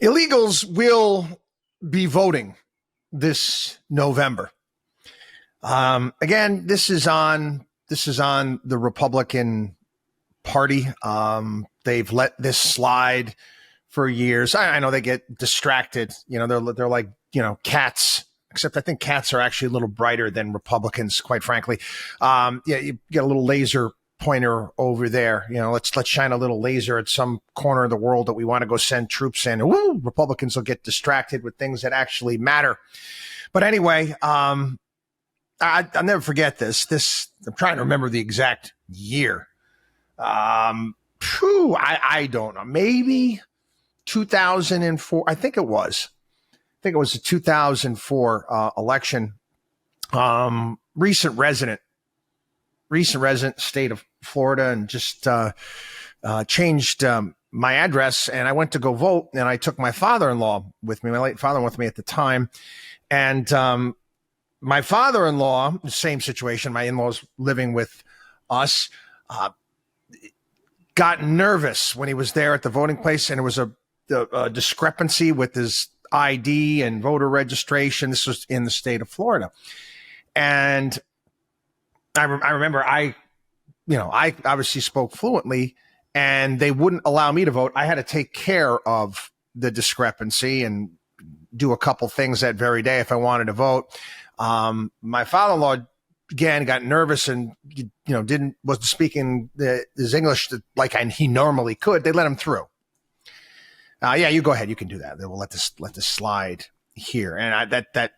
Illegals will be voting this November. Again, this is on the Republican Party. They've let this slide for years. I know they get distracted. They're like cats. Except I think cats are actually a little brighter than Republicans, quite frankly. You get a little laser pointer over there. Let's shine a little laser at some corner of the world that we want to go send troops in. Woo, Republicans will get distracted with things that actually matter. But anyway, I'll never forget this. I'm trying to remember the exact year. I don't know. Maybe 2004. I think it was the 2004 election. Recent resident, state of Florida, and just changed my address. And I went to go vote, and I took my father-in-law with me, my late father with me at the time. And my father-in-law, same situation, my in-laws living with us, got nervous when he was there at the voting place, and there was a discrepancy with his ID and voter registration. This was in the state of Florida. And I remember I obviously spoke fluently, and they wouldn't allow me to vote. I had to take care of the discrepancy and do a couple things that very day if I wanted to vote. My father-in-law, again, got nervous and wasn't speaking his English like he normally could. They let him through. Yeah, you go ahead. You can do that. They will let this slide here, and that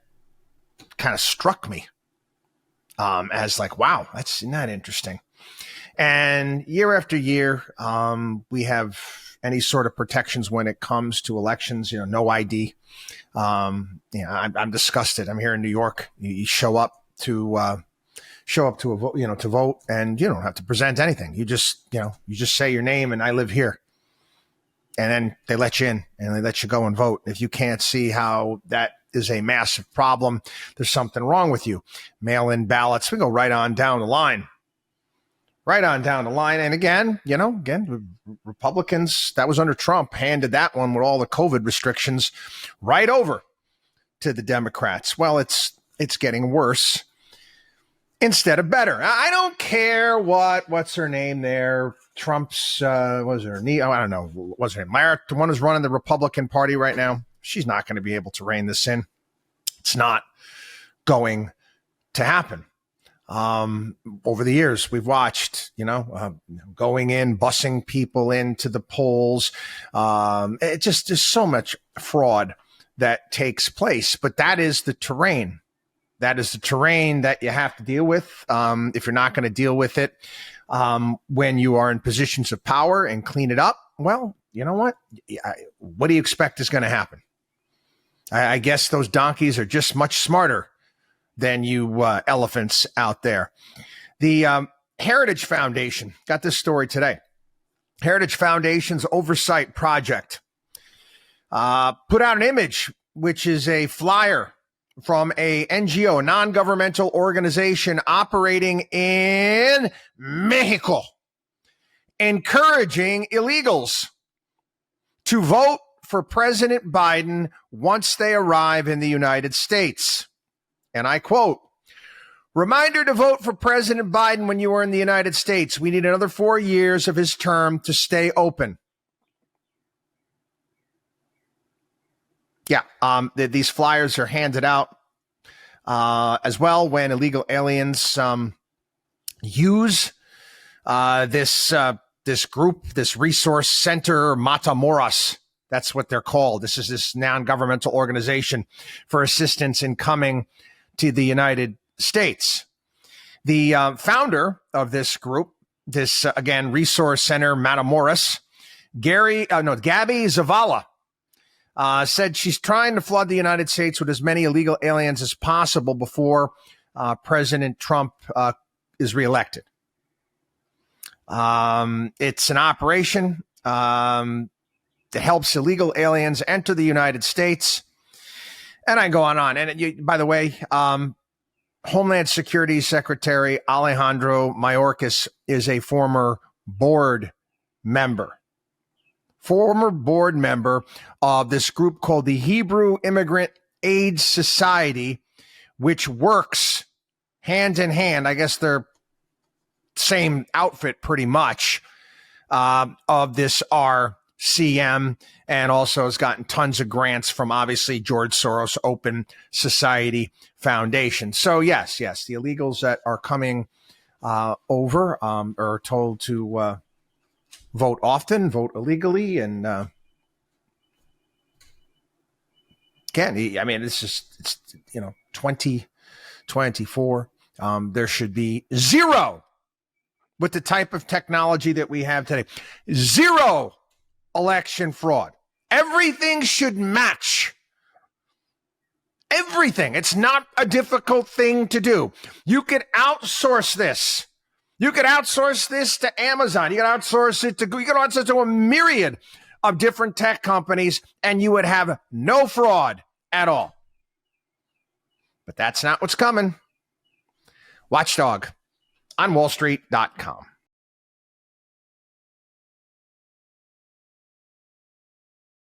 kind of struck me as like, wow, that's not interesting. And year after year, we have any sort of protections when it comes to elections. No ID. I'm disgusted. I'm here in New York. You show up to a vote, to vote, and you don't have to present anything. You just say your name and I live here. And then they let you in and they let you go and vote. If you can't see how that is a massive problem, there's something wrong with you. Mail-in ballots, we go right on down the line. And again, Republicans, that was under Trump, handed that one with all the COVID restrictions right over to the Democrats. Well, it's getting worse instead of better. I don't care what's her name there. Trump's, I don't know, what's her name? Lara, the one who's running the Republican Party right now. She's not going to be able to rein this in. It's not going to happen. Over the years, we've watched, going in, busing people into the polls. It just is so much fraud that takes place. But that is the terrain. That is the terrain that you have to deal with. If you're not going to deal with it when you are in positions of power and clean it up, well, you know what? What do you expect is going to happen? I guess those donkeys are just much smarter than you elephants out there. The Heritage Foundation, got this story today. Heritage Foundation's oversight project put out an image, which is a flyer from a NGO, a non-governmental organization operating in Mexico, encouraging illegals to vote for President Biden once they arrive in the United States. And I quote, "Reminder to vote for President Biden when you are in the United States. We need another 4 years of his term to stay open." Yeah, these flyers are handed out as well when illegal aliens use this group, this resource center, Matamoros. That's what they're called. This is this non-governmental organization for assistance in coming to the United States. The founder of this group, this, again, resource center, Matamoros, Gabby Zavala, said she's trying to flood the United States with as many illegal aliens as possible before President Trump is reelected. It's an operation that helps illegal aliens enter the United States. And I go on. And by the way, Homeland Security Secretary Alejandro Mayorkas is a former board member former board member of this group called the Hebrew Immigrant Aid Society, which works hand in hand. I guess they're same outfit pretty much, of this RCM, and also has gotten tons of grants from obviously George Soros Open Society Foundation. So yes, the illegals that are coming over are told to vote often, vote illegally, and again, I mean, it's 2024. There should be zero. With the type of technology that we have today, zero election fraud. Everything should match. Everything. It's not a difficult thing to do. You could outsource this. You could outsource this to Amazon. You could outsource it to Google. You could outsource it to a myriad of different tech companies, and you would have no fraud at all. But that's not what's coming. WatchDog on wallstreet.com.